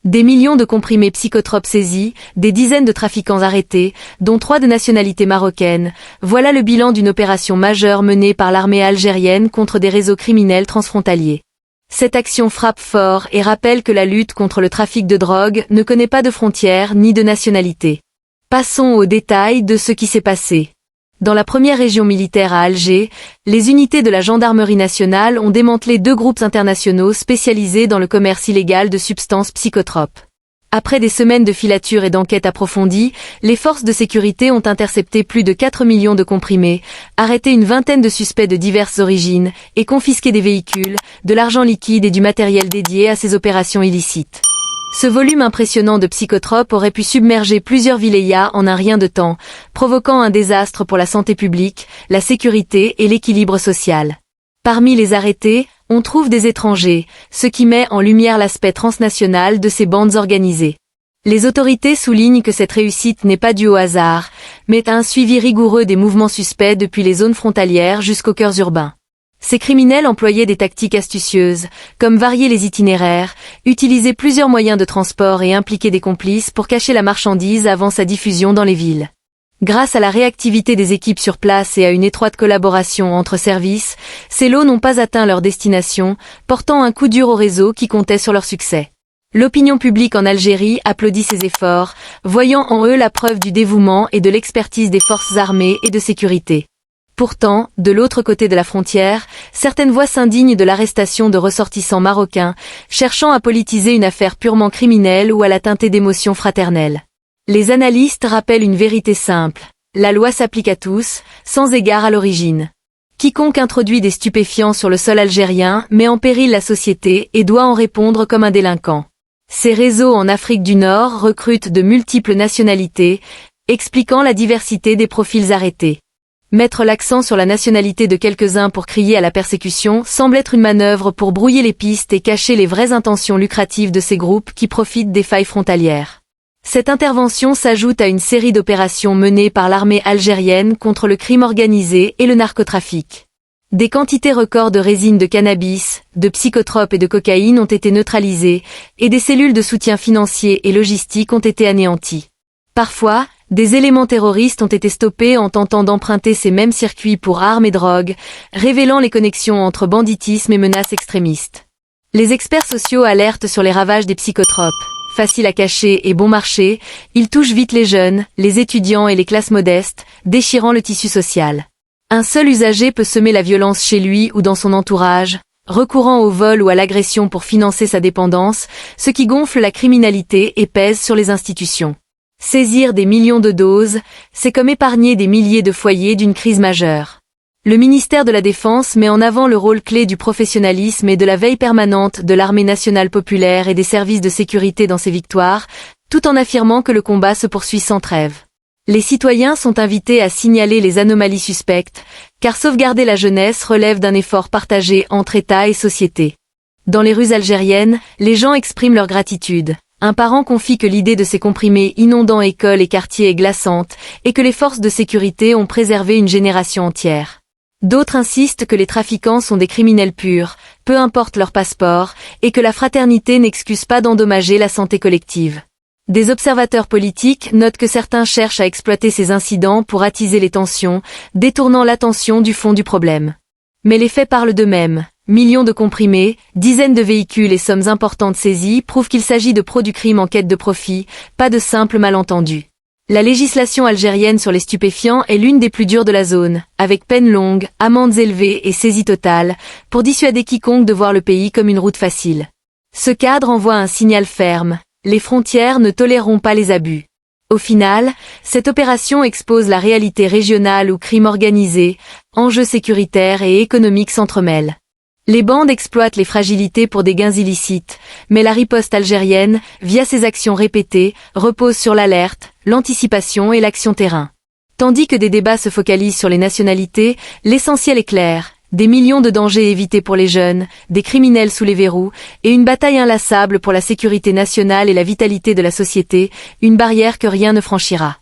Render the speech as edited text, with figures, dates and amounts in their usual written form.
Des millions de comprimés psychotropes saisis, des dizaines de trafiquants arrêtés, dont 3 de nationalité marocaine, voilà le bilan d'une opération majeure menée par l'armée algérienne contre des réseaux criminels transfrontaliers. Cette action frappe fort et rappelle que la lutte contre le trafic de drogue ne connaît pas de frontières ni de nationalité. Passons aux détails de ce qui s'est passé. Dans la première région militaire à Alger, les unités de la gendarmerie nationale ont démantelé 2 groupes internationaux spécialisés dans le commerce illégal de substances psychotropes. Après des semaines de filature et d'enquêtes approfondies, les forces de sécurité ont intercepté plus de 4 millions de comprimés, arrêté une vingtaine de suspects de diverses origines et confisqué des véhicules, de l'argent liquide et du matériel dédié à ces opérations illicites. Ce volume impressionnant de psychotropes aurait pu submerger plusieurs wilayas en un rien de temps, provoquant un désastre pour la santé publique, la sécurité et l'équilibre social. Parmi les arrêtés, on trouve des étrangers, ce qui met en lumière l'aspect transnational de ces bandes organisées. Les autorités soulignent que cette réussite n'est pas due au hasard, mais à un suivi rigoureux des mouvements suspects depuis les zones frontalières jusqu'aux cœurs urbains. Ces criminels employaient des tactiques astucieuses, comme varier les itinéraires, utiliser plusieurs moyens de transport et impliquer des complices pour cacher la marchandise avant sa diffusion dans les villes. Grâce à la réactivité des équipes sur place et à une étroite collaboration entre services, ces lots n'ont pas atteint leur destination, portant un coup dur au réseau qui comptait sur leur succès. L'opinion publique en Algérie applaudit ces efforts, voyant en eux la preuve du dévouement et de l'expertise des forces armées et de sécurité. Pourtant, de l'autre côté de la frontière, certaines voix s'indignent de l'arrestation de ressortissants marocains, cherchant à politiser une affaire purement criminelle ou à la teinter d'émotions fraternelles. Les analystes rappellent une vérité simple. La loi s'applique à tous, sans égard à l'origine. Quiconque introduit des stupéfiants sur le sol algérien met en péril la société et doit en répondre comme un délinquant. Ces réseaux en Afrique du Nord recrutent de multiples nationalités, expliquant la diversité des profils arrêtés. Mettre l'accent sur la nationalité de quelques-uns pour crier à la persécution semble être une manœuvre pour brouiller les pistes et cacher les vraies intentions lucratives de ces groupes qui profitent des failles frontalières. Cette intervention s'ajoute à une série d'opérations menées par l'armée algérienne contre le crime organisé et le narcotrafic. Des quantités records de résine de cannabis, de psychotropes et de cocaïne ont été neutralisées, et des cellules de soutien financier et logistique ont été anéanties. Parfois, des éléments terroristes ont été stoppés en tentant d'emprunter ces mêmes circuits pour armes et drogues, révélant les connexions entre banditisme et menaces extrémistes. Les experts sociaux alertent sur les ravages des psychotropes. Faciles à cacher et bon marché, ils touchent vite les jeunes, les étudiants et les classes modestes, déchirant le tissu social. Un seul usager peut semer la violence chez lui ou dans son entourage, recourant au vol ou à l'agression pour financer sa dépendance, ce qui gonfle la criminalité et pèse sur les institutions. Saisir des millions de doses, c'est comme épargner des milliers de foyers d'une crise majeure. Le ministère de la Défense met en avant le rôle clé du professionnalisme et de la veille permanente de l'armée nationale populaire et des services de sécurité dans ses victoires, tout en affirmant que le combat se poursuit sans trêve. Les citoyens sont invités à signaler les anomalies suspectes, car sauvegarder la jeunesse relève d'un effort partagé entre État et société. Dans les rues algériennes, les gens expriment leur gratitude. Un parent confie que l'idée de ces comprimés inondant écoles et quartiers est glaçante et que les forces de sécurité ont préservé une génération entière. D'autres insistent que les trafiquants sont des criminels purs, peu importe leur passeport, et que la fraternité n'excuse pas d'endommager la santé collective. Des observateurs politiques notent que certains cherchent à exploiter ces incidents pour attiser les tensions, détournant l'attention du fond du problème. Mais les faits parlent d'eux-mêmes. Millions de comprimés, dizaines de véhicules et sommes importantes saisies prouvent qu'il s'agit de pros du crime en quête de profit, pas de simples malentendus. La législation algérienne sur les stupéfiants est l'une des plus dures de la zone, avec peines longues, amendes élevées et saisies totales, pour dissuader quiconque de voir le pays comme une route facile. Ce cadre envoie un signal ferme, les frontières ne toléreront pas les abus. Au final, cette opération expose la réalité régionale où crime organisé, enjeux sécuritaires et économiques s'entremêlent. Les bandes exploitent les fragilités pour des gains illicites, mais la riposte algérienne, via ses actions répétées, repose sur l'alerte, l'anticipation et l'action terrain. Tandis que des débats se focalisent sur les nationalités, l'essentiel est clair, des millions de dangers évités pour les jeunes, des criminels sous les verrous, et une bataille inlassable pour la sécurité nationale et la vitalité de la société, une barrière que rien ne franchira.